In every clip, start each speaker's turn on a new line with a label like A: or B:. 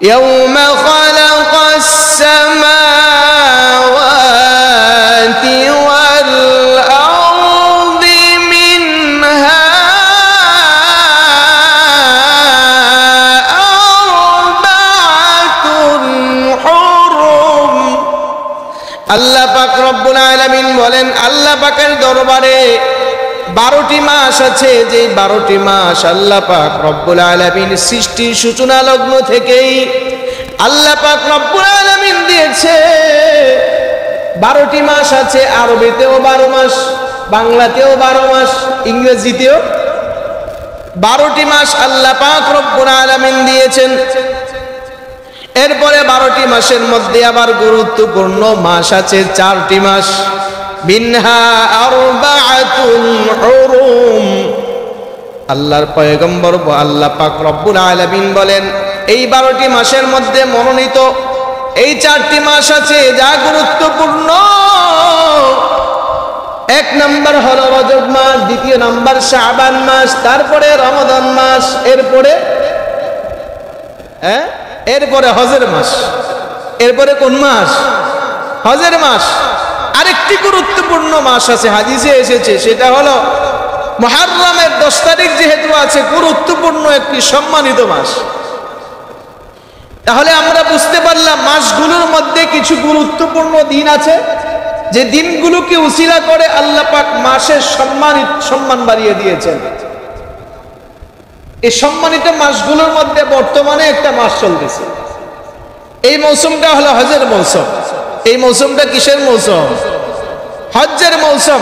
A: يوم خلق السماوات والأرض منها أربعة حرم আল্লাহ পাক রব্বুল আলামিন বলেন আল্লাহ পাকের দরবারে 12টি মাস আছে, যে 12টি মাস আল্লাহ পাক রব্বুল আলামিন সৃষ্টির সূচনা লগ্ন থেকেই আল্লাহ পাক রব্বুল আলামিন দিয়েছে। 12টি মাস আছে, আরবিতেও 12 মাস, বাংলাতেও 12 মাস, ইংরেজিতেও 12টি মাস আল্লাহ পাক রব্বুল আলামিন দিয়েছেন। এরপরে 12টি মাসের মধ্যে আবার গুরুত্বপূর্ণ মাস আছে 4টি মাস। মিনহা আরবাআতুন হুরুম, আল্লাহর পয়গম্বর আল্লাহ পাক রব্বুল আলামিন বলেন এই 12টি মাসের মধ্যে মনোনীত এই 4টি মাস আছে যা গুরুত্বপূর্ণ। 1 নম্বর হলো রজব মাস, 2 নম্বর শাবান মাস, তারপরে রমজান মাস, এরপরে হজের মাস। এরপরে কোন মাস? হজের মাস। আরেকটি গুরুত্বপূর্ণ মাস আছে, হাদিসে এসেছে, সেটা হলো মুহররমের 10 তারিখ যেহেতু আছে, গুরুত্বপূর্ণ একটি সম্মানিত মাস। তাহলে আমরা বুঝতে পারলাম মাসগুলোর মধ্যে কিছু গুরুত্বপূর্ণ দিন আছে, যে দিনগুলোকে উসিলা করে আল্লাহ পাক মাসের সম্মান বাড়িয়ে দিয়েছেন। এই সম্মানিত মাসগুলোর মধ্যে বর্তমানে একটা মাস চলতেছে। এই মৌসুমটা হলো হজের মৌসুম। এই মৌসুমটা কিসের মৌসুম? হজ্জের মৌসুম।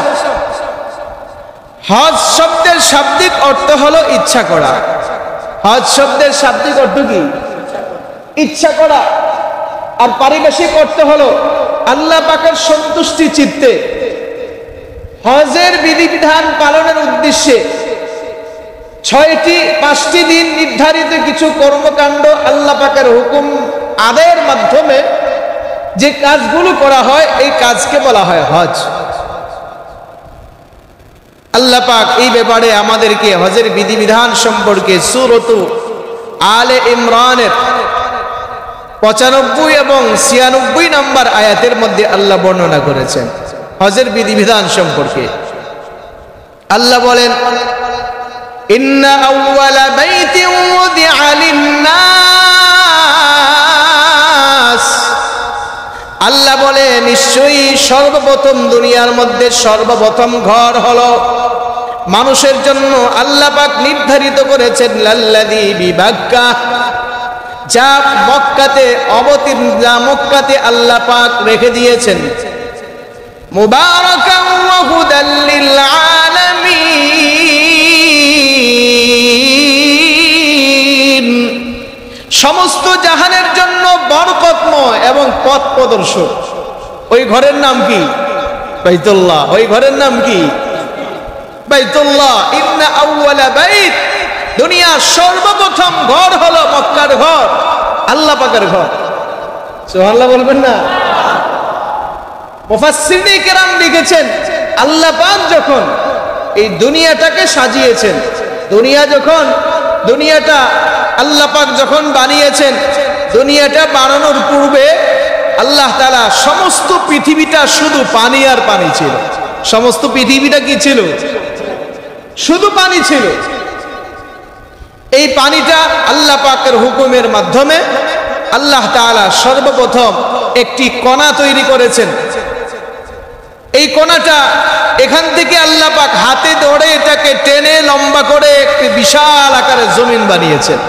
A: হজ শব্দের শাব্দিক অর্থ হলো ইচ্ছা করা। হজ শব্দের শাব্দিক অর্থ কি? ইচ্ছা করা। আর পারিভাষিক অর্থ হলো আল্লাহ পাকের সন্তুষ্টি চিত্তে হজের বিধিবিধান পালনের উদ্দেশ্যে 5টি দিন নির্ধারিত কিছু কর্মকাণ্ড আল্লাহ পাকের হুকুম আদায়ের মাধ্যমে যে কাজগুলো করা হয় এই কাজকে বলা হয় হজ। আল্লাহ পাক এই ব্যাপারে আমাদেরকে হজের বিধিবিধান সম্পর্কে সূরাত আলে ইমরানের 95 এবং 96 নম্বর আয়াতের মধ্যে আল্লাহ বর্ণনা করেছেন হজের বিধিবিধান সম্পর্কে। আল্লাহ বলেন ইন্না আউওয়ালা বাইতিন ওয়াদিআ লিন-নাস, আল্লাহ বলে নিশ্চয়ই সর্বপ্রথম দুনিয়ার মধ্যে সর্বপ্রথম ঘর হলো মানুষের জন্য আল্লাহ পাক নির্ধারিত করেছেন লাল্লাযী বিবাক্কা, যা মক্কাতে অবতীর্ণ, যা মক্কাতে আল্লাহ পাক রেখে দিয়েছেন মুবারাকান ওয়া হুদাল লিল আলামিন, সমস্ত জাহানের জন্য বরকতময় এবং পথ প্রদর্শক। ওই ঘরের নাম কি? বাইতুল্লাহ। ওই ঘরের নাম কি? বাইতুল্লাহ। ইন্না আউওয়ালা বাইত, দুনিয়ার সর্বপ্রথম ঘর হলো মক্কার ঘর, আল্লাহ পাকের ঘর। সুবহানাল্লাহ বলবেন না? মুফাসসিরিনে কেরাম লিখেছেন আল্লাহ পাক যখন এই দুনিয়াটাকে সাজিয়েছেন, দুনিয়াটা আল্লাহ পাক যখন বানিয়েছেন, দুনিয়াটা বানানোর পূর্বে আল্লাহ তাআলা সমস্ত পৃথিবীটা শুধু পানি আর পানি ছিল। সমস্ত পৃথিবীটা কি ছিল? শুধু পানি ছিল। এই পানিটা আল্লাহ পাকের হুকুমের মাধ্যমে আল্লাহ তাআলা সর্বপ্রথম একটি কণা তৈরি করেছেন। এই কণাটা এখান থেকে আল্লাহ পাক হাতে ধরে এটাকে টেনে লম্বা করে একটি বিশাল আকারের জমিন বানিয়েছেন।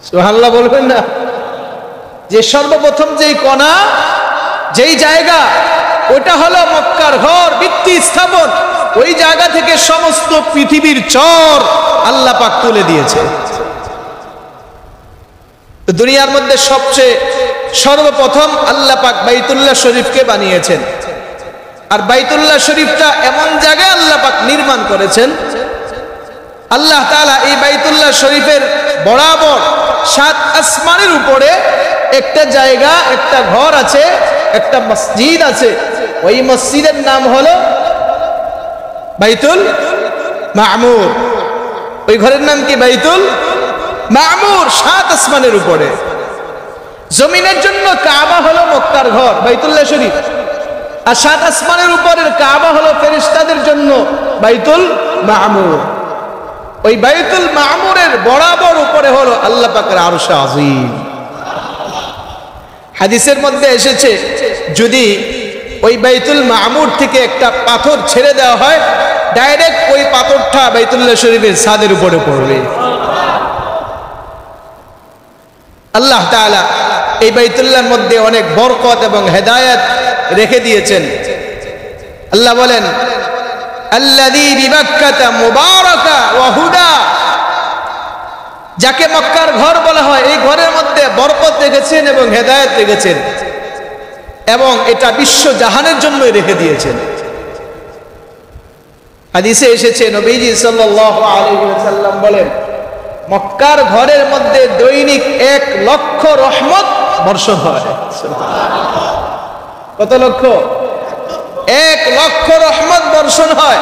A: সুবহানাল্লাহ বলবেন না? যে সর্বপ্রথম যেই কণা, যেই জায়গা, ওটা হলো মক্কার ঘর, ভিত্তি স্থাপন। ওই জায়গা থেকে সমস্ত পৃথিবীর চর আল্লাহ পাক তুলে দিয়েছে। দুনিয়ার মধ্যে সবচেয়ে সর্বপ্রথম আল্লাহ পাক বাইতুল্লাহ শরীফকে বানিয়েছেন। আর বাইতুল্লাহ শরীফটা এমন জায়গায় আল্লাহ পাক নির্মাণ করেছেন, আল্লাহ তাআলা এই বাইতুল্লাহ শরীফের বরাবর 7 আসমানের উপরে একটা জায়গা, একটা ঘর আছে, একটা মসজিদ আছে। ওই মসজিদের নাম হলো বাইতুল মামুর। ওই ঘরের নাম কি? বাইতুল মামুর। 7 আসমানের উপরে। জমিনের জন্য কাবা হলো মক্কার ঘর বাইতুল্লাহ শরীফ, আর 7 আসমানের উপরের কাবা হলো ফেরেশতাদের জন্য বাইতুল মামুর। ওই বাইতুল মামুরের বরাবর উপরে হলো আল্লাহ পাকের আরশ আযীম। হাদিসের মধ্যে এসেছে, যদি ওই বাইতুল মামুর থেকে একটা পাথর ছেড়ে দেওয়া হয়, ডাইরেক্ট ওই পাথরটা বাইতুল্লাহ শরীফের ছাদের উপরে পড়বে। আল্লাহ তাআলা এই বাইতুল্লাহর মধ্যে অনেক বরকত এবং হেদায়েত রেখে দিয়েছেন। আল্লাহ বলেন, আল্লাযী বিবাক্কাতা মুবারাকা ওয়া হুদা, যাকে মক্কার ঘর বলা হয়, এই ঘরের মধ্যে বরকত রেখেছেন এবং হেদায়েত রেখেছেন, এবং এটা বিশ্ব জাহানের জন্যই রেখে দিয়েছেন। হাদিসে এসেছে, নবীজি সাল্লাল্লাহু আলাইহি ওয়াসাল্লাম বলেন, মক্কার ঘরের মধ্যে দৈনিক 1 লক্ষ রহমত বর্ষণ হয়। কত লক্ষ? 1 লক্ষ রহমত বর্ষণ হয়।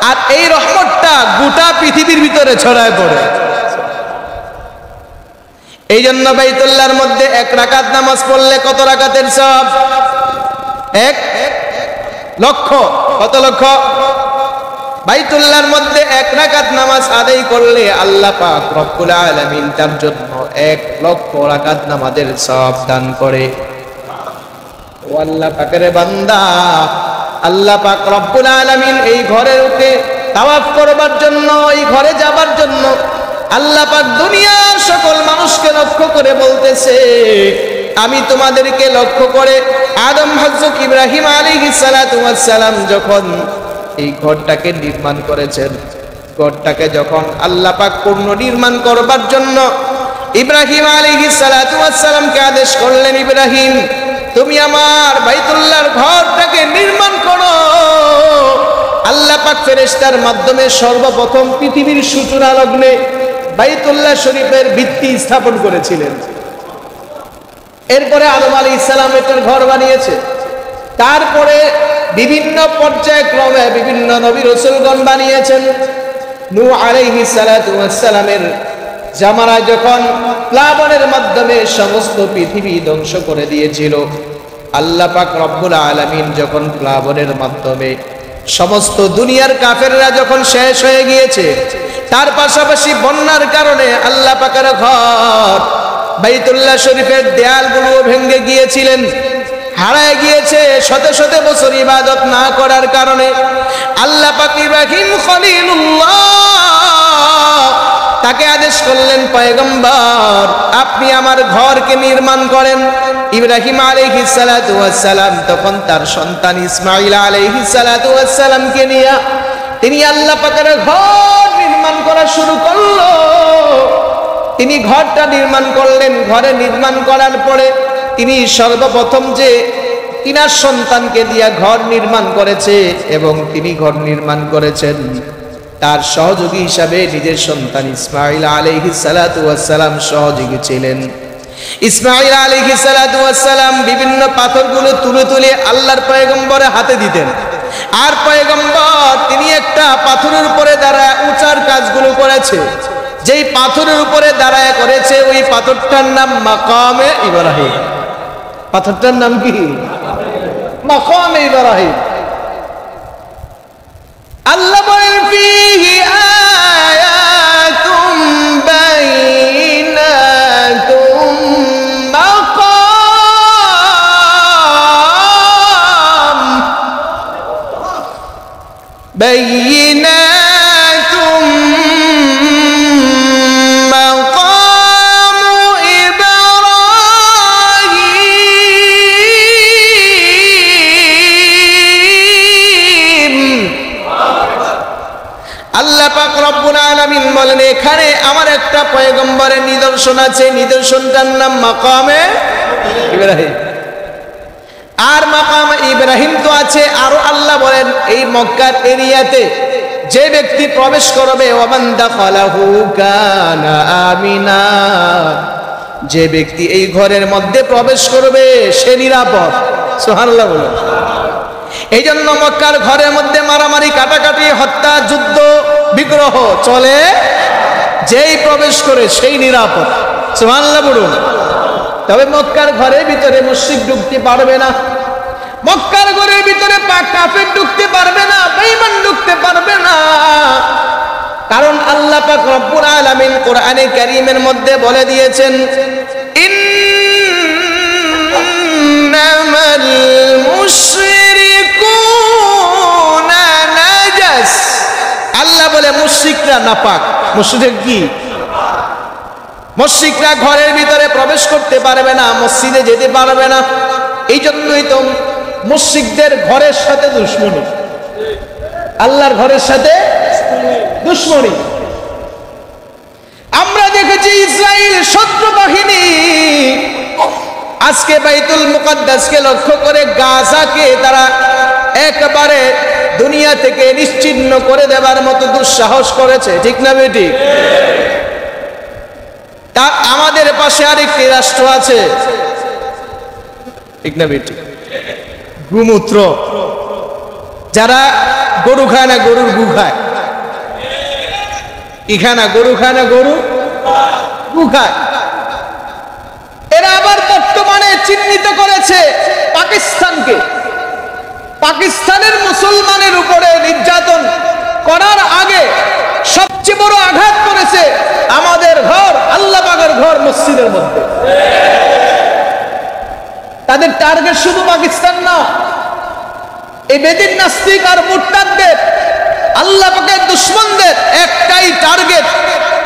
A: আর এই রহমতটা গোটা পৃথিবীর ভিতরে ছড়ায় পড়ে। এই জন্য বাইতুল্লাহর মধ্যে 1 রাকাত নামাজ পড়লে কত রাকাতের সওয়াব? 1 লক্ষ। কত লক্ষ? বাইতুল্লাহর মধ্যে 1 রাকাত নামাজ আদায় করলে আল্লাহ পাক রব্বুল আলামিন তার জন্য 1 লক্ষ রাকাত নামাজের সওয়াব দান করে। ও আল্লাহ পাকের বান্দা, আল্লাহ পাক রব্বুল আলামিন এই ঘরের উপরে তাওয়াফ করবার জন্য, এই ঘরে যাবার জন্য আল্লাহ পাক দুনিয়ার সকল মানুষকে লক্ষ্য করে বলতেছে, আমি তোমাদেরকে লক্ষ্য করে আদম হযরত ইব্রাহিম আলাইহিস সালাতু ওয়াস সালাম যখন এই ঘরটাকে নির্মাণ করেছেন, ঘরটাকে যখন আল্লাহ পাক পূর্ণ নির্মাণ করবার জন্য ইব্রাহিম আলাইহিস সালাতু ওয়াস সালামকে আদেশ করলেন, ইব্রাহিম তুমি আমার বাইতুল্লাহর ঘরটাকে নির্মাণ করো। আল্লাহ পাক ফেরেশতার মাধ্যমে সর্বপ্রথম পৃথিবীর সূচনা লগ্নে বাইতুল্লাহ শরীফের ভিত্তি স্থাপন করেছিলেন। এরপরে আদম আলাইহিস সালাম এটার ঘর বানিয়েছে। তারপরে বিভিন্ন পর্যায়ক্রমে বিভিন্ন নবী রাসূলগণ বানিয়েছেন। নূহ আলাইহিস সালাতু ওয়াস সালামের জামানা যখন প্লাবনের মাধ্যমে সমস্ত পৃথিবী ধ্বংস করে দিয়েছিল, আল্লাহ পাক রব্বুল আলামিন যখন প্লাবনের মাধ্যমে সমস্ত দুনিয়ার কাফেররা যখন শেষ হয়ে গিয়েছে, তার পাশাপাশি বন্যার কারণে আল্লাহ পাকের ঘর বাইতুল্লাহ শরীফের দেয়ালগুলো ভেঙে গিয়েছিলেন, হারায় গিয়েছে। শত শত বছর ইবাদত না করার কারণে আল্লাহ পাক ইব্রাহিম খলিলুল্লাহ তাকে আদেশ করলেন, পয়গম্বর আপনি আমার ঘরকে নির্মাণ করেন। ইব্রাহিম আলাইহিস সালাতু ওয়াস সালাম তখন তার সন্তান ইসমাঈল আলাইহিস সালাতু ওয়াস সালামকে নিয়ে তিনি আল্লাহ পাকের ঘর নির্মাণ করা শুরু করলো। তিনি ঘরটা নির্মাণ করলেন। ঘরে নির্মাণ করার পরে তিনি সর্বপ্রথম যে তিনার সন্তানকে দিয়া ঘর নির্মাণ করেছে, এবং তিনি ঘর নির্মাণ করেছেন, তার সহযোগী হিসাবে নিজের সন্তান ইসমাঈল আলাইহিস সালাতু ওয়াস সালাম সহযোগী ছিলেন। ইসমাঈল আলাইহিস সালাতু ওয়াস সালাম বিভিন্ন পাথরগুলো তুলে তুলে আল্লাহর পয়গম্বরের হাতে দিতেন। আর পয়গম্বর তিনি একটা পাথরের উপরে দাঁড়ায় উঁচার কাজগুলো করেছে। যেই পাথরের উপরে দাঁড়ায় করেছে, ওই পাথরটার নাম মাকামে ইব্রাহিম। পাথরটার নাম কি? মাকামে ইব্রাহিম। আল্লাহ বলেন, ফীহি আয়াতুম বাইনাতুম মাকাম বাইনাতুম মাকামু ইব্রাহিম। আল্লাহ পাক রব্বুল আলামিন বলেন, এখানে আমার একটা পয়গম্বরের নিদর্শন আছে, নিদর্শনটার নাম মাকামে ইব্রাহিম। আর মাকামে ইব্রাহিম তো আছে, আরো আল্লাহ বলেন এই মক্কার এরিয়াতে যে ব্যক্তি প্রবেশ করবে ওয়ামান দাখালাহু কানা আমিনা, যে ব্যক্তি এই ঘরের মধ্যে প্রবেশ করবে সে নিরাপদ। সুবহানাল্লাহ বলুন। এই জন্য মক্কার ঘরের মধ্যে মারামারি, কাটাকাটি, হত্যা, যুদ্ধ, বিগ্রহ চলে, যেই প্রবেশ করে সেই নিরাপদ। সুবহানাল্লাহ বলুন। তবে মক্কার ঘরের ভিতরে মুশরিক ঢুকতে পারবে না, মক্কার ঘরের ভিতরে কাফের ঢুকতে পারবে না, বেঈমান ঢুকতে পারবে না। কারণ আল্লাহ পাক রব্বুল আলামিন কোরআনে কারীমের মধ্যে বলে দিয়েছেন, ইন্নামাল মুশরিকুনা নাজাস। আল্লাহ বলে মুশরিকরা নাপাক। মুশরিক কি? মুশরিকরা ঘরের ভিতরে প্রবেশ করতে পারবে না, মসজিদে যেতে পারবে না। এই জন্যই তো মুশরিকদের ঘরের সাথে দুশমনি, আল্লাহর ঘরের সাথে দুশমনি। আমরা দেখেছি ইসরাইল শত্রু বাহিনী আজকে বাইতুল মুকাদ্দাসকে লক্ষ্য করে গাজাকে তারা একবারে দুনিয়া থেকে নিশ্চিহ্ন করে দেবার মতো দুঃসাহস করেছে, ঠিক না বেটি? তা আমাদের পাশে আরেকটি রাষ্ট্র আছে, ঠিক না বেটি? গোমূত্র, যারা গরু খায় না, গরুর গু খায়। কি খায় না? গরু খায় না, গরু গু খায়। এরা আবার বর্তমানে চিহ্নিত করেছে পাকিস্তানকে। পাকিস্তানের মুসলমানের উপরে নির্যাতন করার আগে সবচেয়ে বড় আঘাত করেছে আমাদের ঘর, আল্লাহ পাকের ঘর, মসজিদের মধ্যে। তাদের টার্গেট শুধু পাকিস্তান না, এই বেদিন নাস্তিক আর মুরতাদদের, আল্লাহ পাকের দুশমনদের একটাই টার্গেট,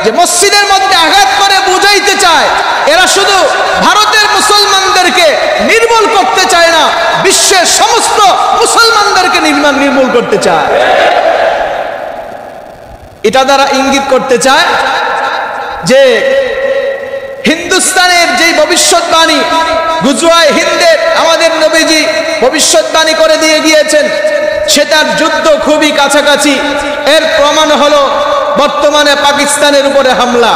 A: যে মসজিদের মধ্যে আঘাত করে বুঝাইতে চায় এরা শুধু ভারতের মুসলমানদেরকে নির্মূল করতে চায় না, বিশ্বের সমস্ত মুসলমানদেরকে নির্মূল করতে চায়। এটা দ্বারা ইঙ্গিত করতে চায় যে হিন্দুস্তানের যে ভবিষ্যৎবাণী, গুজওয়ায়ে হিন্দের আমাদের নবীজি ভবিষ্যৎবাণী করে দিয়ে গিয়েছেন, সেটার যুদ্ধ খুবই কাছাকাছি। এর প্রমাণ হলো বর্তমানে পাকিস্তানের উপরে হামলা।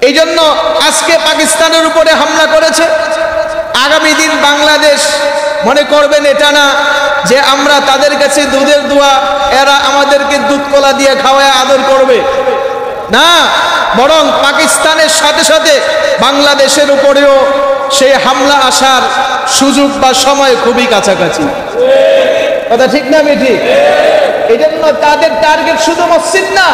A: এই জন্য আজকে পাকিস্তানের উপরে হামলা করেছে। আগামী দিন বাংলাদেশ মনে করবেন এটা না যে আমরা তাদের কাছে দুধের দোয়া, এরা আমাদেরকে দুধ কলা দিয়ে খাওয়ায় আদর করবে, না, বরং পাকিস্তানের সাথে সাথে বাংলাদেশের উপরেও সেই হামলা আসার সুযোগ বা সময় খুবই কাছাকাছি। কথা ঠিক না বেঠি? এই জন্য তাদের টার্গেট শুধু মসজিদ না,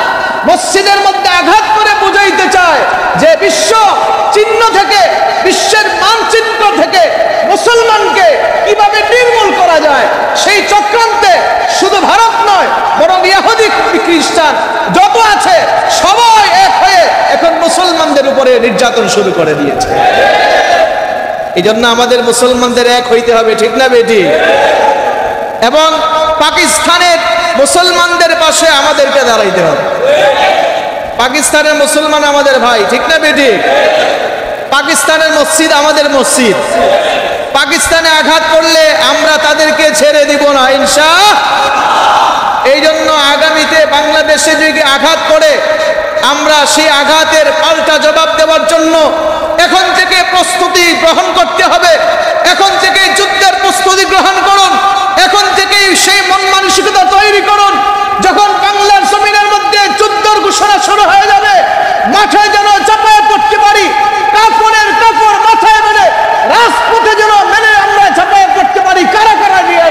A: মসজিদের মধ্যে আঘাত করে বুঝাইতে চায় যে বিশ্ব চিহ্ন থেকে, বিশ্বের মানচিত্র থেকে মুসলমানকে কিভাবে নির্মূল করা যায়। সেই চক্রান্তে শুধু ভারত নয়, বরং ইহুদি খ্রিস্টান যত আছে সবাই এক হয়ে এখন মুসলমানদের উপরে নির্যাতন শুরু করে দিয়েছে। এই জন্য আমাদের মুসলমানদের এক হইতে হবে, ঠিক না বেটি? এবং পাকিস্তানের মুসলমানদের পাশে আমাদেরকে দাঁড়াইতে হবে। পাকিস্তানের মুসলমান আমাদের ভাই, ঠিক না বেটি? পাকিস্তানের মসজিদ আমাদের মসজিদ। পাকিস্তানে আঘাত করলে আমরা তাদেরকে ছেড়ে দিব না, ইনশাআল্লাহ। এই জন্য আগামীতে বাংলাদেশে যদি আঘাত করে, আমরা সেই আঘাতের পাল্টা জবাব দেওয়ার জন্য এখন থেকে প্রস্তুতি গ্রহণ করতে হবে। এখন থেকে যুদ্ধের প্রস্তুতি গ্রহণ করুন, এখন থেকেই সেই মন মানসিকতা তৈরি করুন। যখন বাংলার জমিনের মধ্যে যুদ্ধের ঘোষণা শুরু হয়ে যাবে, মাঠে যেন চাপায় পড়তে পারি, কাপড়ের কাপড় মাথায় মেনে রাজপথে যেন মেনে আমরা চাপায় পড়তে পারি। কারা কারা দিয়ে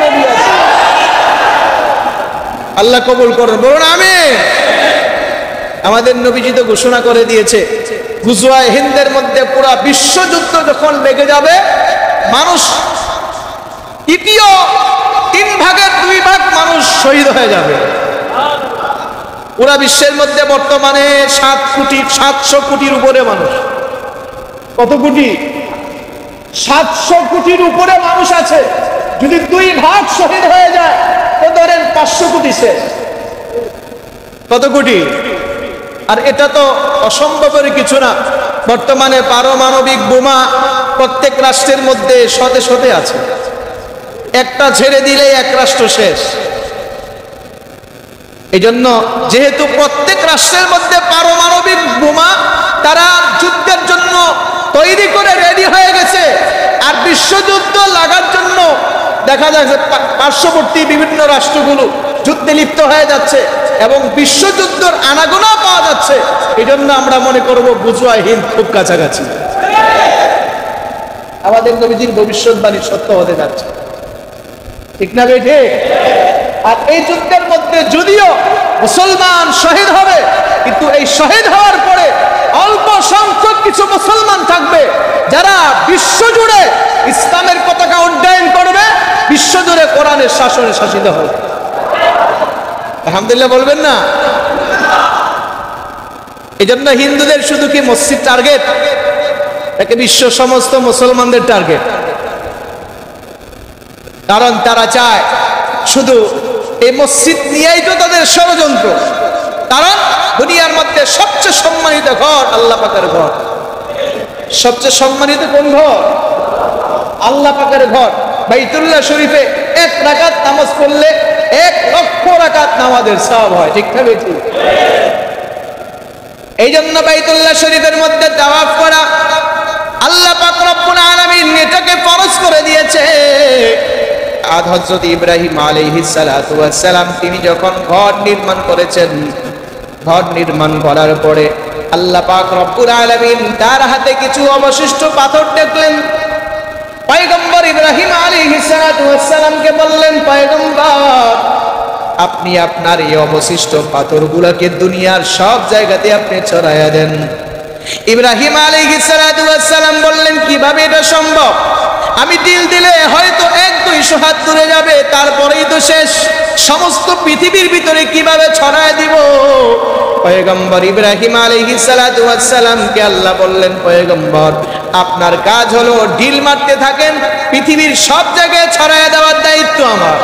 A: আল্লাহ কবুল করুন, বলুন আমিন। আমাদের নবীজি তো ঘোষণা করে দিয়েছে, গুজওয়ায়ে হিন্দের মধ্যে পুরা বিশ্বযুদ্ধ যখন লেগে যাবে, মানুষ তৃতীয় 3 ভাগের 2 ভাগ মানুষ শহীদ হয়ে যাবে। পুরা বিশ্বের মধ্যে বর্তমানে 700 কোটির উপরে মানুষ। কত কোটি? 700 কোটির উপরে মানুষ আছে। যদি 2 ভাগ শহীদ হয়ে যায় তো ধরেন 500 কোটি শেষ। কত কোটি? আর এটা তো অসম্ভবের কিছু না। বর্তমানে পারমাণবিক বোমা প্রত্যেক রাষ্ট্রের মধ্যে শতে শতে আছে। একটা ছেড়ে দিলেই এক রাষ্ট্র শেষ। এই জন্য যেহেতু প্রত্যেক রাষ্ট্রের মধ্যে পারমাণবিক বোমা তারা যুদ্ধের জন্য তৈরি করে রেডি হয়ে গেছে, আর বিশ্বযুদ্ধ লাগার জন্য দেখা যাচ্ছে পার্শ্ববর্তী বিভিন্ন রাষ্ট্রগুলো যুদ্ধে লিপ্ত হয়ে যাচ্ছে এবং বিশ্বযুদ্ধের আনাগোনা পাওয়া যাচ্ছে। এই জন্য আমরা মনে করব বুঝোয়া হিন্দ খুব কাছাকাছি, আমাদের নবীজির ভবিষ্যৎবাণী সত্য হতে যাচ্ছে, ঠিক না বেঠে? আর এই যুদ্ধের মধ্যে যদিও মুসলমান শহীদ হবে, কিন্তু এই শহীদ হওয়ার পরে অল্প সংখ্যক কিছু মুসলমান থাকবে যারা বিশ্বজুড়ে ইসলামের পতাকা উড্ডয়ন করবে, বিশ্বজুড়ে কোরআনের শাসনে শাসিত হবে। আলহামদুলিল্লাহ বলবেন না? এই জন্য হিন্দুদের শুধু কি মসজিদ টার্গেট, একে বিশ্ব সমস্ত মুসলমানদের টার্গেট। কারণ তারা চায় শুধু এই মসজিদ নিয়েই তো তাদের ষড়যন্ত্র। কারণ দুনিয়ার মধ্যে সবচেয়ে সম্মানিত ঘর আল্লাহ পাকের ঘর। সবচেয়ে সম্মানিত কোন ঘর? আল্লাহ পাকের ঘর। বাইতুল্লাহ শরীফে 1 রাকাত নামাজ পড়লে 1 লক্ষ রাকাত নামাজের সওয়াব হয়, ঠিক না বেঠি? এই জন্য বাইতুল্লাহ শরীফের মধ্যে তাওয়াফ করা আল্লাহ পাক রব্বুল আলামিন এটাকে ফরজ করে দিয়েছে। আর হযরত ইব্রাহিম আলাইহিস সালাতু ওয়াস সালাম তিনি যখন ঘর নির্মাণ করেছেন, ঘর নির্মাণ করার পরে আল্লাহ পাক রব্বুল আলামিন তার হাতে কিছু অবশিষ্ট পাথর দেখলেন। পয়গম্বর ইব্রাহিম আলাইহিস সালাতু ওয়াস সালামকে বললেন, পয়গম্বর আপনি আপনার এই অবশিষ্ট পাথরগুলোকে দুনিয়ার সব জায়গাতে আপনি ছড়াইয়া দেন। ইব্রাহিম আলাইহিস সালাতু ওয়াস সালাম বললেন, কিভাবে এটা সম্ভব? আমি দিল দিলে হয়তো 1-200 হাত দূরে যাবে, তারপরেই তো শেষ। সমস্ত পৃথিবীর ভিতরে কিভাবে ছড়ায় দিব? পয়গম্বর ইব্রাহিম আলাইহিস সালাতু ওয়াস সালামকে আল্লাহ বললেন, পয়গম্বর আপনার কাজ হলো ঢিল মারতে থাকেন, পৃথিবীর সব জায়গায় ছড়ায় দেওয়ার দায়িত্ব আমার।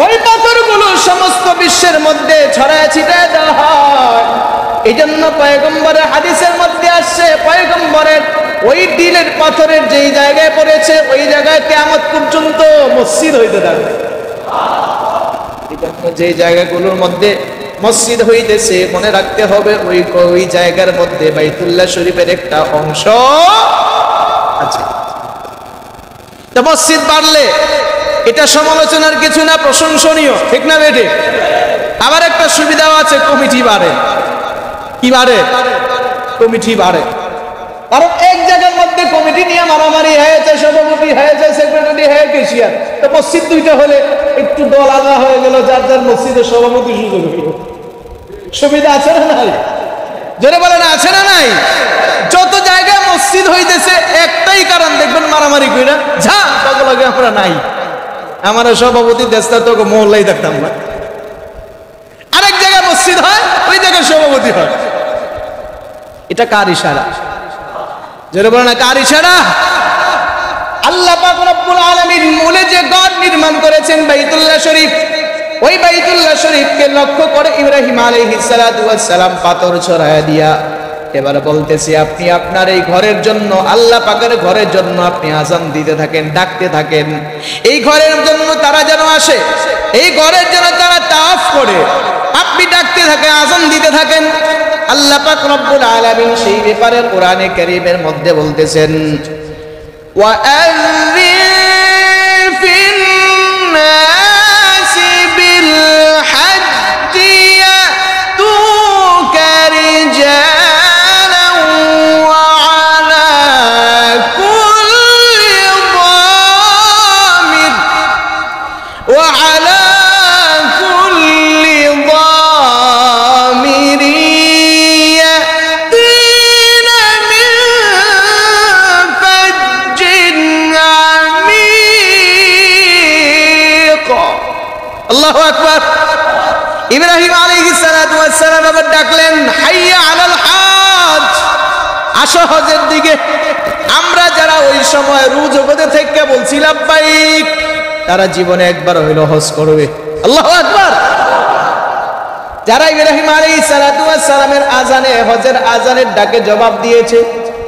A: ওই পাথরগুলো সমস্ত বিশ্বের মধ্যে ছড়ায় ছিটায় দেওয়া হয়। এই জন্য পয়গম্বরের হাদিসের মধ্যে আসছে, পয়গম্বরের ওই দিলের পাথরের যেই জায়গায় পড়েছে ওই জায়গায় কিয়ামত পর্যন্ত মসজিদ হইতে থাকবে। এই জন্য যে জায়গাগুলোর মধ্যে মসজিদ হইতেছে মনে রাখতে হবে ওই জায়গার মধ্যে বাইতুল্লাহ শরীফের একটা অংশ আছে। তো মসজিদ বাড়লে এটা সমালোচনার কিছু না, প্রশংসনীয়, ঠিক না বেঠে? আবার একটা সুবিধাও আছে, কমিটি বাড়ে। কি বাড়ে? কমিটি বাড়ে। কারণ এক জায়গার মধ্যে কমিটি নিয়ে মারামারি হয়েছে, সভাপতি হয়েছে, সেক্রেটারি হয়ে কেশিয়ার, তো মসজিদ দুইটা হলে একটু দল আলাদা হয়ে গেল, যার যার মসজিদের সভাপতি সুযোগ হইল। সুবিধা আছে না নাই? জোরে বলে না, আছে না নাই? যত জায়গায় মসজিদ হইতেছে একটাই কারণ, দেখবেন মারামারি কইরা যা তগলগে আমরা নাই, আমার সভাপতি দেশটা তো মহল্লাই দেখতাম না। আরেক জায়গায় মসজিদ হয়, ওই জায়গায় সভাপতি হয়। এটা কার ইশারা? জোরে বলে না, কার ইশারা? আল্লাহ পাক রব্বুল আলামিন মূলে যে ঘর নির্মাণ করেছেন বাইতুল্লাহ শরীফ, ওই বাইতুল্লাহ শরীফকে লক্ষ্য করে ইব্রাহিম আলাইহিস সালাতু ওয়াস সালাম পাথর ছড়ায়া দিয়া এবার বলতেছি, আপনি আপনার এই ঘরের জন্য, আল্লাহ পাকের ঘরের জন্য আপনি আযান দিতে থাকেন, ডাকতে থাকেন। এই ঘরের জন্য তারা যেন আসে, এই ঘরের জন্য তারা তাওয়াফ করে, আপনি ডাকতে থাকেন, আযান দিতে থাকেন। আল্লাহ পাক রব্বুল আলামিন সেই ব্যাপারে কোরআনে কারীমের মধ্যে বলতেছেন, ওয়াআযিন ফিন নাসি বিল হাজ্জি ইয়াতুকা রিজালান ওয়া আলা কুল্লি দামির ওয়া আলা কুল্লি দামিরি আল্লাহু আকবার। ইব্রাহিম আলাইহিস সালাতু ওয়াস সালাম আবার ডাকলেন, হাইয়া আলাল হজ, আসো হজের দিকে। আমরা যারা ওই সময় রুজু বেঁধে থেকে বলছি লাব্বাইক, তারা জীবনে একবার হইল হজ করবে। আল্লাহু আকবার। যারা ইব্রাহিম আলাইহিস সালাতু ওয়াস সালামের আযানে, হজের আযানের ডাকে জবাব দিয়েছে,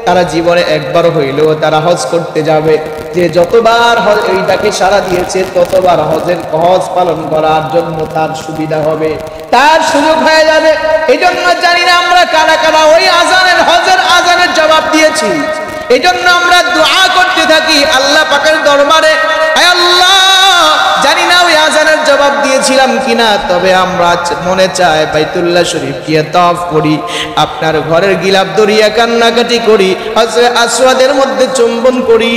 A: তারা জীবনে একবার হইলেও তারা হজ করতে যাবে। যে যতবার এইটাকে সাড়া দিয়েছে ততবার হজ পালন করার জন্য তার সুবিধা হবে, তার সুযোগ হয়ে যাবে। এই জন্য জানি না আমরা কারা কারা ওই আজানের হজের আজানের জবাব দিয়েছি। এই জন্য আমরা দোয়া করতে থাকি আল্লাহ পাকের দরবারে, আয় আল্লাহ জানি না ওই আজানের জবাব দিয়েছিলাম কিনা, তবে আমরা মনে চায় বাইতুল্লাহ শরীফ গিয়ে তওয়াফ করি, আপনার ঘরের গিলাফ দরিয়া কান্নাকাটি করি, হজরে আসওয়াদের মধ্যে চুম্বন করি,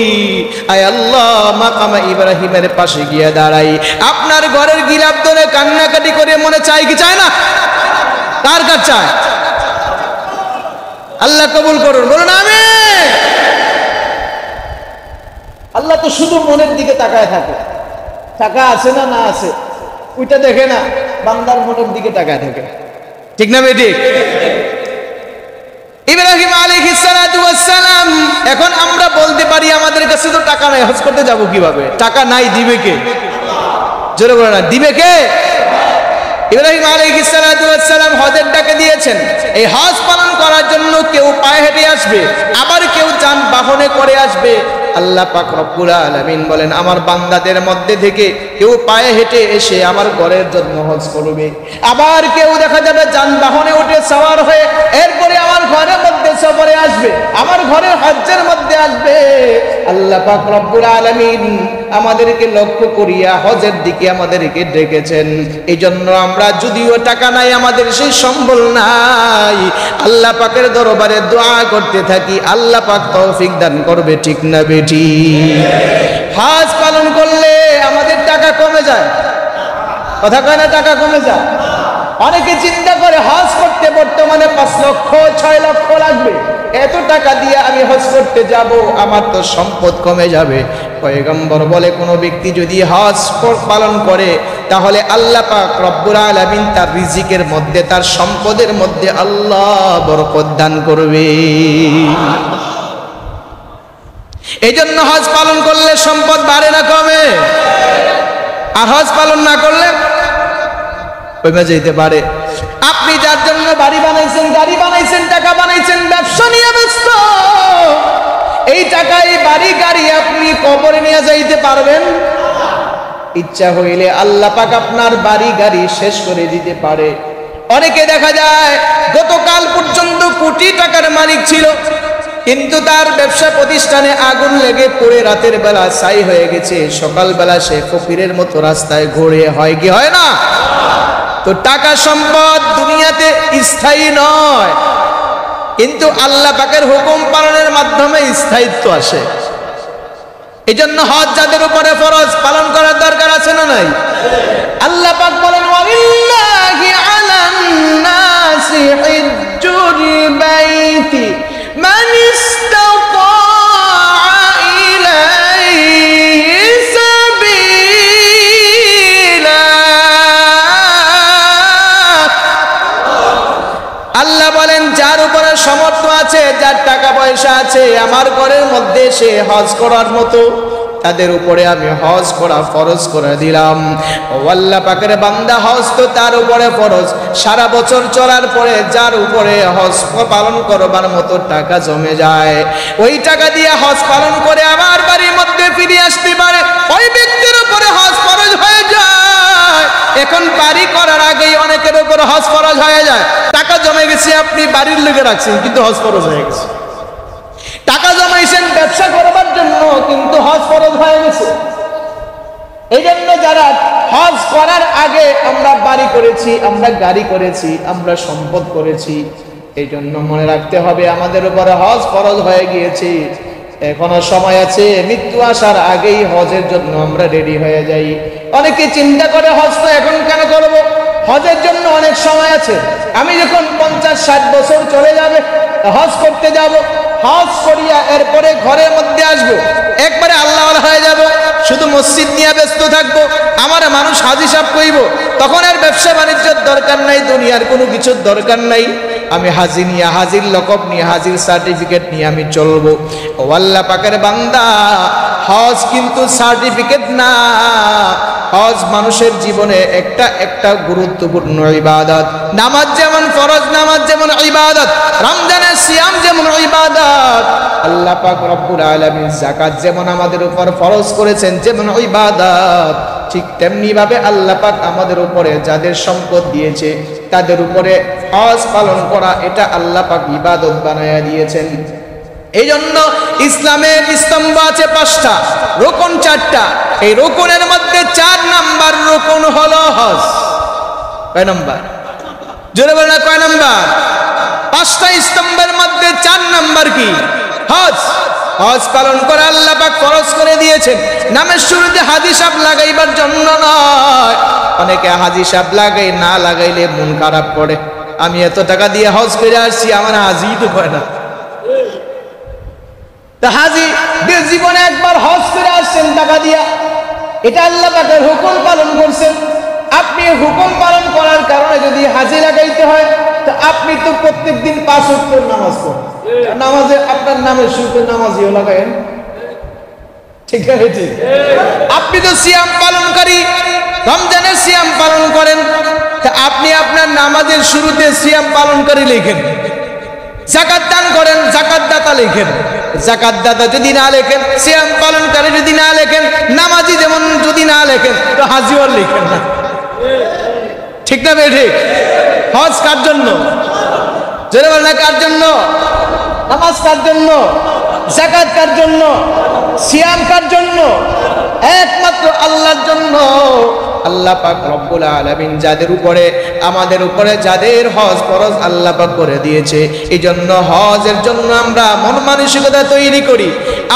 A: আয় আল্লাহ মাকামে ইব্রাহিমের পাশে গিয়ে দাঁড়াই, আপনার ঘরের গিলাফ ধরে কান্নাকাটি করে মনে চায় কি চায় না? কার কার চায়? আল্লাহ কবুল করুন, বলুন আমিন। আল্লাহ তো শুধু মনের দিকে তাকায় থাকে, টাকা আছে না না আছে ওইটা দেখে না, বান্দার মনের দিকে তাকায় থাকে, ঠিক না বেঠিক? ইব্রাহিম আলাইহিস সালাতু ওয়াস সালাম, এখন আমরা বলতে পারি আমাদের কাছে তো টাকা নাই, হজ করতে যাব কিভাবে? টাকা নাই, দিবে কে? জোরে বলেন না, দিবে কে? ইব্রাহিম আলাইহিস সালাতু ওয়াস সালাম হজের ডাকে দিয়েছেন। এই হজ পালন করার জন্য কেউ পায়ে হেঁটে আসবে, আবার কেউ যানবাহনে করে আসবে। আল্লাহ পাক রব্বুল আলামিন বলেন আমার বান্দাদের মধ্যে থেকে কেউ পায়ে হেঁটে এসে আমার ঘরের জন্য হজ করবে, আবার কেউ দেখা যাবে যানবাহনে উঠে সওয়ার হয়ে এরপরে আমার ঘরের মধ্যে সফরে আসবে, আমার ঘরের হজ্জের মধ্যে আসবে। আল্লাহ পাক রব্বুল আলামিন আমাদেরকে লক্ষ্য করিয়া হজের দিকে আমাদেরকে ডেকেছেন। এই জন্য আমরা যদিও টাকা নাই, আমাদের সেই সম্বল নাই, আল্লাহ পাকের দরবারে দোয়া করতে থাকি, আল্লাহ পাক তৌফিক দান করবে, ঠিক না বেটি? হজ পালন করলে আমাদের টাকা কমে যায়, কথা কয় না? টাকা কমে যায়। অনেকে চিন্তা করে হজ করতে বর্তমানে 5 লক্ষ 6 লক্ষ লাগবে, এত টাকা দিয়ে আমি হজ করতে যাব, আমার তো সম্পদ কমে যাবে। পয়গম্বর বলে কোন ব্যক্তি যদি হজ পালন করে তাহলে আল্লাহ পাক রব্বুল আলামিন তার রিজিকের মধ্যে, তার সম্পদের মধ্যে আল্লাহ বরকত দান করবে। এই জন্য হজ পালন করলে সম্পদ বাড়ে না কমে? আর হজ পালন না করলে কমে যেতে পারে। আপনি যার জন্য বাড়ি বানাইছেন, গাড়ি বানাইছেন, টাকা বানাইছেন, ব্যবসা নিয়ে ব্যস্ত, এই টাকা এই বাড়ি গাড়ি আপনি কবরে নিয়ে যাইতে পারবেন? ইচ্ছা হইলে আল্লাহ পাক আপনার বাড়ি গাড়ি শেষ করে দিতে পারে। অনেকে দেখা যায় গতকাল পর্যন্ত কোটি টাকার মালিক ছিল, কিন্তু তার ব্যবসা প্রতিষ্ঠানে আগুন লেগে পড়ে রাতের বেলা ছাই হয়ে গেছে, সকালবেলা সে ফকিরের মতো রাস্তায় ঘুরে, হয় কি হয় না? তো টাকা সম্পদ দুনিয়াতে স্থায়ী নয়, কিন্তু আল্লাহ পাকের হুকুম পালনের মাধ্যমে স্থায়িত্ব আসে। এই জন্য হজ যাদের উপরে ফরজ, পালন করার দরকার আছে না নাই? আল্লাহ পাক বলেন ওয়ালিল্লাহি আলান নাসি হিজ্জুল বাইতি মান ইসতাতা ইলাইহি সাবিলা। আল্লাহ বলেন যার উপরে সামর্থ্য আছে, যার টাকা পয়সা আছে, আমার ঘরের মধ্যে সে হজ করার মতো, তাদের উপরে আমি হজ করা ফরজ করে দিলাম। ও আল্লাহ পাকের বান্দা, হজ তো তার উপরে ফরজ। সারা বছর চলার পরে যার উপরে হজ পালন করবার মতো টাকা জমে যায়, ওই টাকা দিয়ে হজ পালন করে আবার বাড়ির মধ্যে ফিরে আসতে পারে, ওই ব্যক্তির উপরে হজ ফরজ হয়ে যায়। এখন বাড়ি করার আগেই অনেকের উপর হজ ফরজ হয়ে যায়। টাকা জমে গেছে, আপনি বাড়ির লোকে রাখছেন কিন্তু হজ ফরজ হয়ে গেছে। টাকা জমাইছেন ব্যবসা করবার জন্য, কিন্তু হজ ফরজ হয়ে গেছে। এই জন্য যারা হজ করার আগে আমরা বাড়ি করেছি, আমরা গাড়ি করেছি, আমরা সম্পদ করেছি, এই জন্য মনে রাখতে হবে আমাদের উপরে হজ ফরজ হয়ে গিয়েছে। এখনো সময় আছে, মৃত্যু আসার আগেই হজের জন্য আমরা রেডি হয়ে যাই। অনেকে চিন্তা করে হজ তো এখন কেন করব, হজের জন্য অনেক সময় আছে, আমি যখন 50-60 বছর চলে যাবে হজ করতে যাব, হজ করিয়া এরপরে ঘরের মধ্যে আসবো, একবারে আল্লাহ হয়ে যাব, শুধু মসজিদ নিয়ে ব্যস্ত থাকবো, আমার মানুষ হাজি সাহেব কইব, তখন আর ব্যবসা বাণিজ্যের দরকার নাই, দুনিয়ার কোনো কিছুর দরকার নাই। আমি হাজি নিয়ে, হাজির লকব নিয়ে, হাজির সার্টিফিকেট নিয়ে আমি চলবো। ও আল্লাহ পাকের বান্দা, হজ কিন্তু সার্টিফিকেট না, হজ মানুষের জীবনে একটা একটা গুরুত্বপূর্ণ ইবাদত। নামাজ যেমন ফরজ, নামাজ যেমন ইবাদত, রমজানের সিয়াম যেমন ইবাদত, আল্লাহ পাক রব্বুল আলামিন যাকাত যেমন আমাদের উপর ফরজ করেছেন যেমন ইবাদত, ঠিক তেমনি ভাবে আল্লাহ পাক আমাদের উপরে যাদের সম্পদ দিয়েছে তাদের উপরে হজ পালন করা, এটা আল্লাহ পাক ইবাদত বানায়া দিয়েছেন। এই জন্য ইসলামের স্তম্ভ আছে 5টা, রুকন 4টা। এই রুকনের মধ্যে 4 নাম্বার রুকন হলো হজ। কয় নাম্বার? জোরে বলেন না, কয় নাম্বার? 5টা স্তম্ভের মধ্যে 4 নাম্বার কি? হজ। হজ পালন করে আল্লাহ পাক ফরজ করে দিয়েছেন। নামের শুরুতে হাজি সাহেব লাগাইবার জন্য নয়। অনেকে হাজি সাহেব লাগাই, না লাগাইলে মন খারাপ করে, আমি এত টাকা দিয়ে হজ করে আসছি, আমার হাজি তো হয় না। তা হাজি জীবনে একবার হজ করে আসছেন টাকা দিয়া, এটা আল্লাহ পাকের হুকুম পালন করছেন। আপনি হুকুম পালন করার কারণে যদি হাজি লাগাইতে হয়, তো আপনি তো প্রত্যেকদিন 5 ওয়াক্ত নামাজ পড়েন, নামাজে আপনার নামের শুরুতে নামাজিও লাগায়েন, ঠিক আছে? আপনি তো সিয়াম পালনকারী, রমজানের সিয়াম পালন করেন, তা আপনি আপনার নামাজের শুরুতে সিয়াম পালনকারী লিখেন। যাকাত দান করেন, যাকাত দাতা লিখেন। যাকাত দাতা যদি না লেখেন, সিয়াম পালনকারী যদি না লেখেন, নামাজি যেমন যদি না লেখেন, তো হাজিও লিখেন না, ঠিক না ভাই? ঠিক। হজ কার জন্য? জোরে বলেন না, কার জন্য? নামাজ কার জন্য? যাকাত কার জন্য? সিয়াম কার জন্য? একমাত্র আল্লাহর জন্য। আল্লাহ পাক রব্বুল আলামিন যাদের উপরে, আমাদের উপরে যাদের হজ ফরজ আল্লাহ পাক করে দিয়েছে, এই জন্য হজের জন্য আমরা মন মানসিকতা তৈরি করি।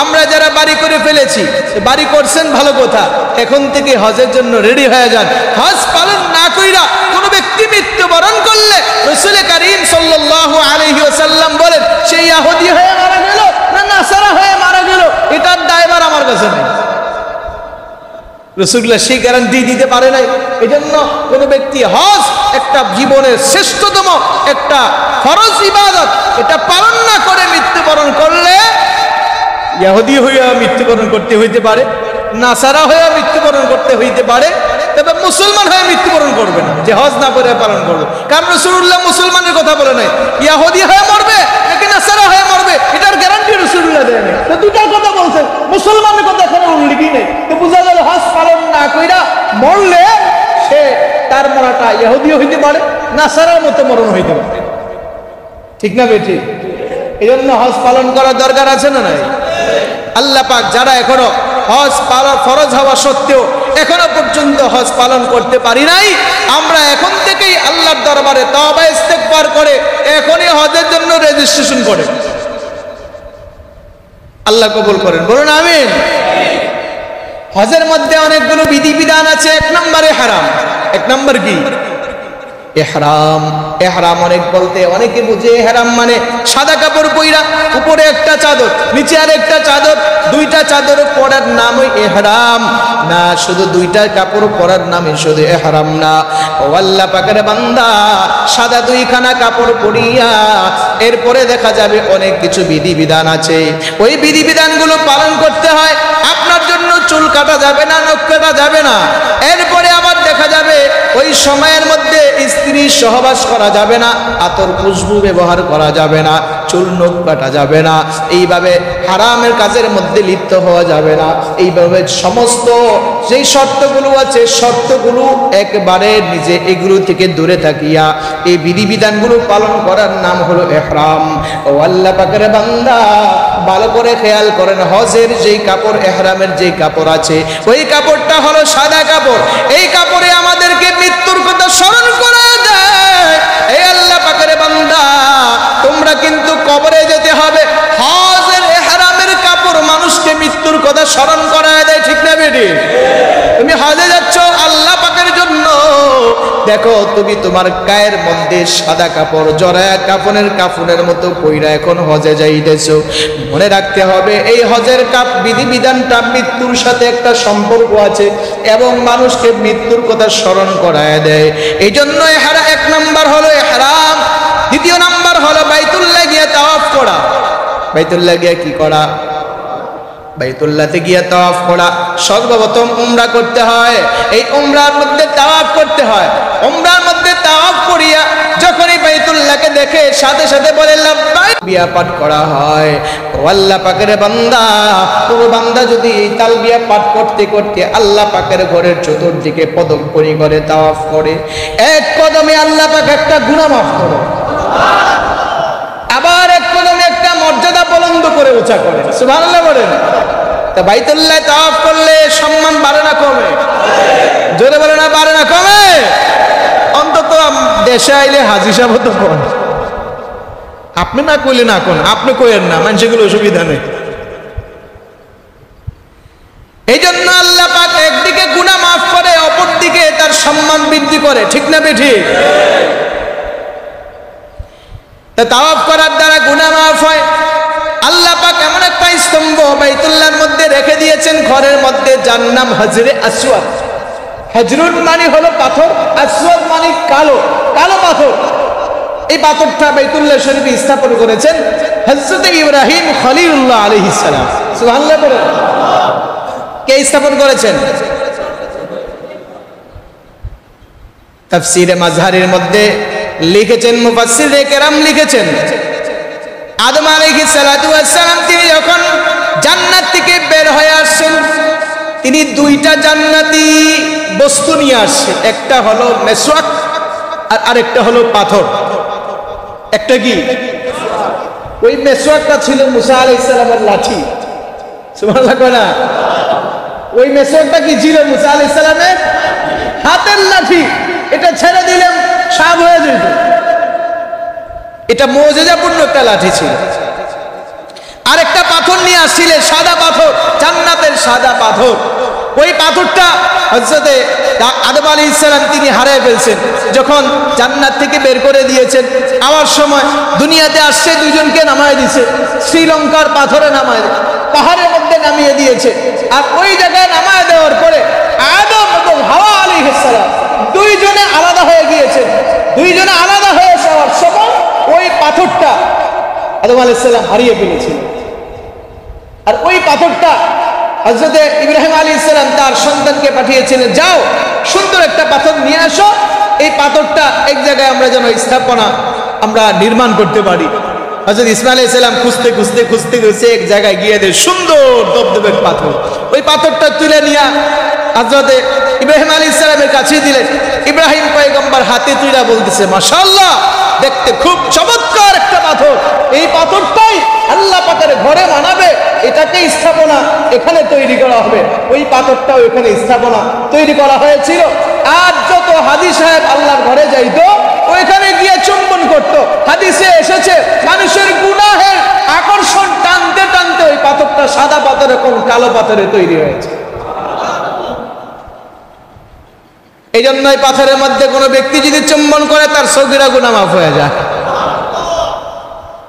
A: আমরা যারা বাড়ি করে ফেলেছি, বাড়ি করছেন ভালো কথা, এখন থেকে হজের জন্য রেডি হয়ে যান। হজ পালন না কইরা কোনো ব্যক্তি মৃত্যুবরণ করলে রাসূল কারীম সাল্লাল্লাহু আলাইহি ওয়াসাল্লাম বলেন, সে ইহুদি হয়ে মারা গেল না নাসারা হয়ে মারা গেল, এটার দায়ভার আমার কাছে নেই। রাসূলুল্লাহ সেই গ্যারান্টি দিতে পারে নাই। এই জন্য কোনো ব্যক্তি হজ একটা জীবনের শ্রেষ্ঠতম একটা ফরজ ইবাদত, এটা পালন না করে মৃত্যুবরণ করলে ইহুদি হয়ে মৃত্যুবরণ করতে হইতে পারে, নাসারা হয়ে মৃত্যুবরণ করতে হইতে পারে, তবে মুসলমান হয়ে মৃত্যুবরণ করবে না, যে হজ না করে পালন করবে। কারণ রাসূলুল্লাহ মুসলমানের কথা বলে নাই, ইহুদি হয়ে মরবে নাকি নাসারা হয়ে মরবে, এটার গ্যারান্টি রাসূলুল্লাহ দেয় নাই। তো দুটার কথা বলছেন, মুসলমানের কথা এখানে উল্লেখই নেই। তো বোঝা গেল হজ পালন না কইরা মরলে সে তার মরাটা ইহুদি হইতে পারে, নাসারার মতো মরণ হইতে পারে, ঠিক না বেটি? এই জন্য হজ পালন করার দরকার আছে না নাই? আল্লাহ পাক যারা এখনো হজ পালন ফরজ হওয়া সত্ত্বেও এখনো পর্যন্ত হজ পালন করতে পারি নাই, আমরা এখন থেকেই আল্লাহর দরবারে তওবা ইস্তেগফার করে এখনই হজের জন্য রেজিস্ট্রেশন করে। আল্লাহ কবুল করেন, বলুন আমিন। হজের মধ্যে অনেকগুলো বিধিবিধান আছে। 1 নম্বরে হারাম। 1 নম্বর কি? ইহরাম। ইহরাম অনেক বলতে অনেকে বুঝে ইহরাম মানে সাদা কাপড় পইরা উপরে একটা চাদর, নিচে আরেকটা চাদর, 2টা চাদর পরার নামই ইহরাম না। শুধু 2টা কাপড় পরার নামই শুধু ইহরাম না। ও আল্লাহ পাকের বান্দা, সাদা 2খানা কাপড় পরিয়া এরপরে দেখা যাবে অনেক কিছু বিধিবিধান আছে, ওই বিধিবিধানগুলো পালন করতে হয়। আপনার জন্য চুল কাটা যাবে না, নখ কাটা যাবে না। এরপরে আবার দেখা যাবে ওই সময়ের মধ্যে স্ত্রী সহবাস করা যাবে না, আতর খুশবু ব্যবহার করা যাবে না, চুল নখ কাটা যাবে না, এইভাবে হারামের কাজের মধ্যে লিপ্ত হওয়া যাবে না। এইভাবে সমস্ত যেই শর্তগুলো আছে, শর্তগুলো একবারে নিজে এগুলো থেকে দূরে থাকিয়া এই বিধিবিধানগুলো পালন করার নাম হলো ইহরাম। ও আল্লাহ পাকের বান্দা, ভালো করে খেয়াল করেন, হজের যেই কাপড়, ইহরামের যেই কাপড় আছে, ওই কাপড়টা হলো সাদা কাপড়। এই কাপড়ে আমাদেরকে মৃত্যুর কথা স্মরণ করে দেয়। এই আল্লাহ পাকের বান্দা, তোমরা কিন্তু কবরে যেতে হবে। হজের ইহরামের কাপড় মানুষকে মৃত্যুর কথা স্মরণ করায় দেয়, ঠিক না বেটি? তুমি হজে যাচ্ছ আল্লাহ পাকের জন্য, দেখো তুমি তোমার গায়ের মধ্যে সাদা কাপড় জড়ায়া কাফনের মতো পইরা এখন হজে যাইতেছো। মনে রাখতে হবে এই হজের বিধিবিধানটা মৃত্যুর সাথে একটা সম্পর্ক আছে এবং মানুষকে মৃত্যুর কথা স্মরণ করায় দেয়। এই জন্য এক নাম্বার হলো ইহরাম, দ্বিতীয় নাম্বার হলো বাইতুল্লাহ গিয়ে তাওয়াফ করা। বাইতুল্লাহ গিয়ে কি করা? বাইতুল্লাহতে গিয়ে তাওয়াফ করা। সর্বপ্রথম উমরা করতে হয়, এই উমরার মধ্যে তাওয়াফ করতে হয়। উমরার মধ্যে তাওয়াফ করিয়া যখনই বাইতুল্লাহকে দেখে সাথে সাথে বলে লাব্বাইক বিয়া পাঠ করা হয়। ও আল্লাহ পাকের বান্দা, তোর বান্দা যদি এই তালবিয়া পাঠ করতে করতে আল্লাহ পাকের ঘরের চতুর্দিকে পদক্ষেপ করে তাওয়াফ করে, এক কদমে আল্লাহ পাক একটা গুনাহ মাফ করে, আবার এক কদমে একটা মর্যাদা বুলন্দ করে উঁচা করে। সুবহানাল্লাহ বলেন। তা বাইতুল্লাহ তাওয়াফ করলে সম্মান বাড়ে না কমে? জোরে বলে না, বাড়ে না কমে? অন্তত দেশে আইলে হাজী সাহেব তো কোন, আপনি না কইলে না কোন, আপনি কইেন না, মানুষগুলো অসুবিধা নেই। এই জন্য আল্লাহ পাক একদিকে গুনাহ মাফ করে, অপর দিকে তার সম্মান বৃদ্ধি করে। ঠিক না বেঠিক? তা তাওয়াফ করার দ্বারা গুনাহ মাফ হয়। আল্লাহ পাক এমন একটা স্তম্ভ বাইতুল্লাহর মধ্যে রেখে দিয়েছেন ঘরের মধ্যে, যার নাম হজরে আসওয়াদ। হজরুন মানে হলো পাথর, আসওয়াদ মানে কালো, কালো পাথর। এই পাথরটা বাইতুল্লাহ শরীফে স্থাপন করেছেন হযরত ইব্রাহিম খলিলুল্লাহ আলাইহিস সালাম। সুবহানাল্লাহ বলে। কে স্থাপন করেছেন? তাফসীরে মাযহারের মধ্যে লিখেছেন, মুফাসসিরে কেরাম লিখেছেন, আদম আলাইহিস সালাতু ওয়াস সালাম তিনি যখন জান্নাত থেকে বের হয়ে আসছেন, তিনি দুইটা জান্নাতি বস্তু নিয়ে আসছেন। একটা হলো মেসওয়াক আর আরেকটা হলো পাথর। একটা কি? ওই মেসওয়াকটা ছিল মুসা আলাইহিস সালামের লাঠি। সুবহানাল্লাহ কনা। ওই মেসওয়াকটা কি ছিল? মুসা আলাইহিস সালামের হাতের লাঠি। এটা ছেড়ে দিলাম সাপ হয়ে যেত। এটা মুজিজাপূর্ণ একটা লাঠি ছিল। আরেকটা পাথর নিয়ে আসছিলেন, সাদা পাথর, জান্নাতের সাদা পাথর। ওই পাথরটা হযরত আদম আলাইহিস সালাম তিনি হারিয়ে ফেলছেন যখন জান্নাত থেকে বের করে দিয়েছেন। আমার সময় দুনিয়াতে আসছে, দুইজনকে নামায় দিয়েছে, শ্রীলঙ্কার পাথরে নামায়, পাহাড়ের মধ্যে নামিয়ে দিয়েছে। আর ওই জায়গায় নামায় দেওয়ার পরে আদম এবং হাওয়া আলাইহিস সালাম দুইজনে আলাদা হয়ে গিয়েছেন। দুইজনে আলাদা হয়ে যাওয়ার সময় ওই পাথরটা আদম আলাইহিস সালাম হারিয়ে ফেলেছিল। আর ওই পাথরটা হযরত ইব্রাহিম আলাইহিস সালাম তার সন্তানকে পাঠিয়েছিলেন, যাও সুন্দর একটা পাথর নিয়ে আসো, এই পাথরটা এক জায়গায় আমরা যেন স্থাপনা আমরা নির্মাণ করতে পারি। হযরত ইসমাঈল আলাইহিস সালাম খুঁজতে খুঁজতে খুঁজতে খুঁজতে এক জায়গায় গিয়ে দেয় সুন্দর দবদবে পাথর। ওই পাথরটা তুলে নিয়ে হযরত ইব্রাহিম আলাইহিস সালামের কাছে দিলেন। ইব্রাহিম পয়গম্বর হাতে তুলে বলতেছে, মাশাআল্লাহ, দেখতে খুব চমৎকার একটা পাথর। এই পাথরটাই আল্লাহ পাকের ঘরে মানাবে, এটাকে স্থাপনা এখানে তৈরি করা হবে। ওই পাথরটাও এখানে স্থাপনা তৈরি করা হয়েছিল। আর যত হাজী সাহেব আল্লাহর ঘরে যাইতো ওইখানে গিয়ে চুম্বন করত। হাদিসে এসেছে মানুষের গুনাহের আকর্ষণ টানতে টানতে ওই পাথরটা সাদা পাথরে কোন কালো পাথরে তৈরি হয়েছে। এই জন্য এই পাথরের মধ্যে কোনো ব্যক্তি যদি চুম্বন করে তার সগীরা গুনাহ মাফ হয়ে যায়।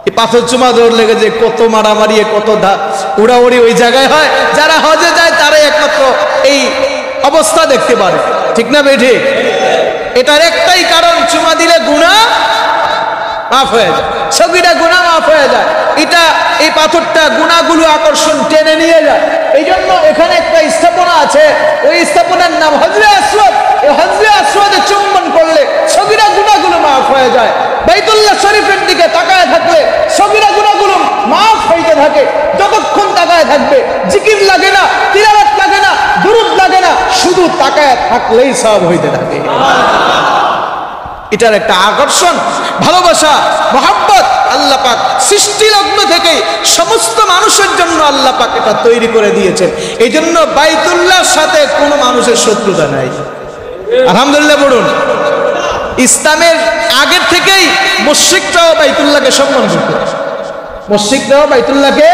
A: এই পাথর চুমা ধরে লেগে যে কত মারামারি, কত উড়াউড়ি ওই জায়গায় হয়। যারা হজে যায় তারাই একমাত্র এই অবস্থা দেখতে পারে। ঠিক না বেঠিক? এটার একটাই কারণ, চুমা দিলে গুনাহ মাফ হয়ে যায়, সগীরা গুনাহ মাফ হয়ে যায়। এটা এই পাথরটা গুনাহগুলো আকর্ষণ টেনে নিয়ে যায়। এই জন্য এখানে একটা স্থাপনা আছে, ওই স্থাপনার নাম হজরে আসওয়াদ। এই হজরে আসওয়াদে চুম্বন করলে সগীরা গুনাহগুলো মাফ হয়ে যায়। বাইতুল্লাহ শরীফের দিকে তাকায় থাকলে সগীরা গুনাহগুলো মাফ হইতে থাকে। যতক্ষণ তাকায় থাকবে জিকির লাগে না, তিলাওয়াত লাগে না, দুরূদ লাগে না, শুধু তাকায় থাকলেই সব হইতে থাকে। এটার একটা আকর্ষণ, ভালোবাসা, মহব্বত আল্লাহ পাক সৃষ্টি লগ্ন থেকে সমস্ত মানুষের জন্য আল্লাহ পাক এটা তৈরি করে দিয়েছেন। এই জন্য বাইতুল্লাহর সাথে কোনো মানুষের শত্রুতা নাই। আলহামদুলিল্লাহ বলুন। ইসলামের আগের থেকেই মুশরিকরাও বাইতুল্লাহকে সম্মান করত। মুশরিকরাও বাইতুল্লাহকে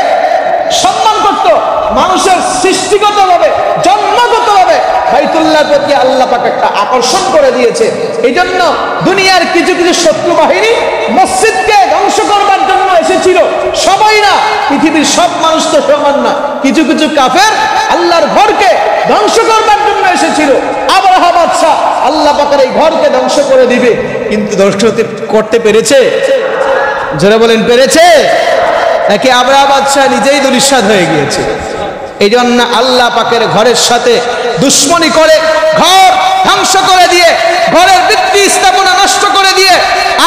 A: সম্মান করত। মানুষের সৃষ্টিগতভাবে, জন্মগতভাবে বাইতুল্লাহর প্রতি আল্লাহ পাক একটা আকর্ষণ করে দিয়েছে। এই জন্য দুনিয়ার কিছু কিছু শত্রু বাহিনী মসজিদকে ধ্বংস করবার জন্য এসেছিল, সবাই না, পৃথিবীর সব মানুষ তো সমান না। কিছু কিছু কাফের আল্লাহর ঘরকে ধ্বংস করবার জন্য এসেছিল। আবরাহা বাদশা আল্লাহ পাকের এই ঘরকে ধ্বংস করে দিবে, কিন্তু ধ্বংস করতে পেরেছে? যারা বলেন পেরেছে? নাকি আবরাহা বাদশা নিজেই দুলিশাত হয়ে গিয়েছে? এই জন্য আল্লাহ পাকের ঘরের সাথে দুশ্মনী করে ঘর ধ্বংস করে দিয়ে, ঘরের ভিত্তি স্থাপনা নষ্ট করে দিয়ে,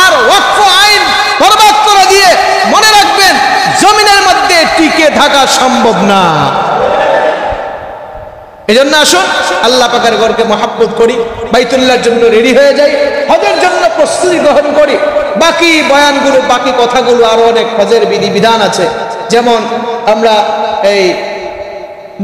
A: আর ওয়াকফ আইন বরবাদ করে দিয়ে, মনে রাখবেন জমিনের মধ্যে টিকে থাকা সম্ভব না। এই জন্য আসুন আল্লাহ পাকের ঘরকে মহাব্বত করি, বাইতুল্লাহর জন্য রেডি হয়ে যাই, হজের জন্য প্রস্তুতি গ্রহণ করি। বাকি বয়ানগুলো, বাকি কথাগুলো আরো অনেক হজের বিধিবিধান আছে। যেমন আমরা এই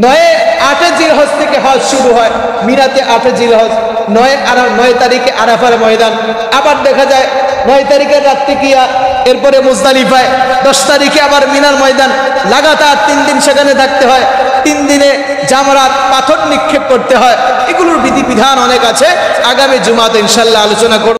A: 9-8 জিলহজ থেকে হজ শুরু হয়, মিনাতে 8 জিলহজ, 9 তারিখে আরাফার ময়দান, আবার দেখা যায় 9 তারিখের রাত্রি কিয়া, এরপরে মুজদালিফায়, 10 তারিখে আবার মিনার ময়দান, লাগাতার 3 দিন সেখানে থাকতে হয়। 3 দিনে জামরাত, পাথর নিক্ষেপ করতে হয়। এগুলোর বিধিবিধান অনেক আছে, আগামী জুমাতে ইনশাআল্লাহ আলোচনা করব।